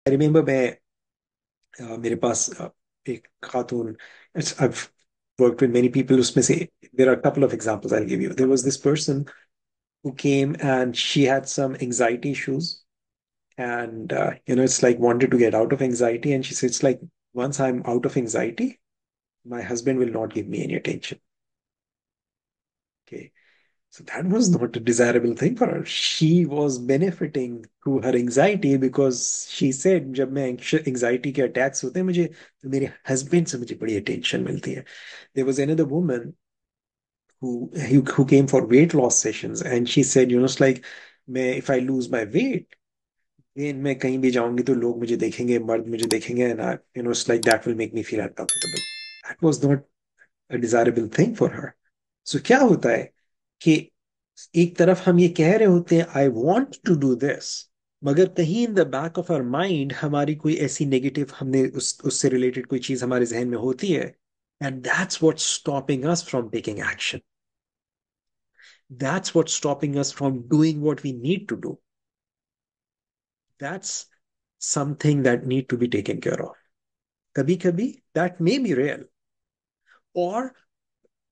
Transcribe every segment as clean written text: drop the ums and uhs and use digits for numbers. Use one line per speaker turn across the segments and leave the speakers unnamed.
I remember मैं मेरे पास एक खातून, I've worked with many people, उसमें से there are a couple of examples I'll give you. There was this person who came and she had some anxiety issues, and it's like wanted to get out of anxiety, and she said it's like once I'm out of anxiety, my husband will not give me any attention. Okay. So that was not a desirable thing for her. She was benefiting through her anxiety because she said जब मैं anxiety के attacks होते हैं मुझे, तो मेरे husband से मुझे बड़ी attention मिलती है. There was another woman who came for weight loss sessions, and she said, it's like मैं if I lose my weight, then मैं कहीं भी जाऊंगी तो लोग मुझे देखेंगे, मर्द मुझे देखेंगे, and it's like that will make me feel uncomfortable. That was not a desirable thing for her. So क्या होता है कि एक तरफ हम ये कह रहे होते हैं I want to do this, मगर कहीं in the back of our mind हमारी कोई ऐसी नेगेटिव, हमने उससे रिलेटेड कोई चीज हमारे जहन में होती है, and that's what's stopping us from taking action. That's what's stopping us from doing what we need to do. That's something that need to be taken care of. Kabhi kabhi that may be real, or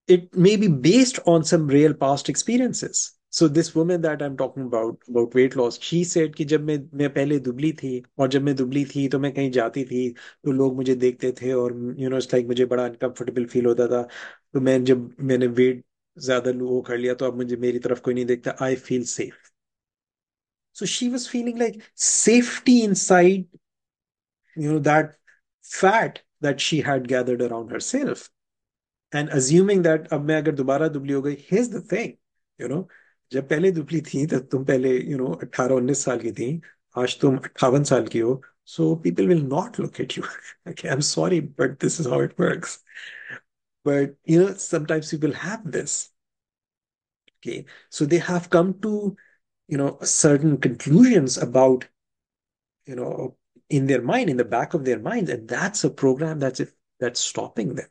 it may be based on some real past experiences. So this woman that I'm talking about weight loss, she said कि जब मैं पहले दुबली थी, और जब मैं दुबली थी तो मैं कहीं जाती थी तो लोग मुझे देखते थे, और इट्स लाइक मुझे बड़ा अनकंफर्टेबल फील होता था. तो मैंने वेट ज्यादा लो कर लिया तो अब मुझे मेरी तरफ कोई नहीं देखता. I feel safe. So she was feeling like safety inside, that fat that she had gathered around herself, and assuming that अब मैं अगर दोबारा दुबली हो गई. Here's the thing, you know, जब पहले दुबली थी तो तुम पहले 18-19 साल की थी, आज तुम 58 साल की हो. So people will not look at you. Okay, I'm sorry, but this is how it works. But sometimes people have this. Okay, so they have come to certain conclusions about you know in their mind, in the back of their minds, and that's a program that's stopping them.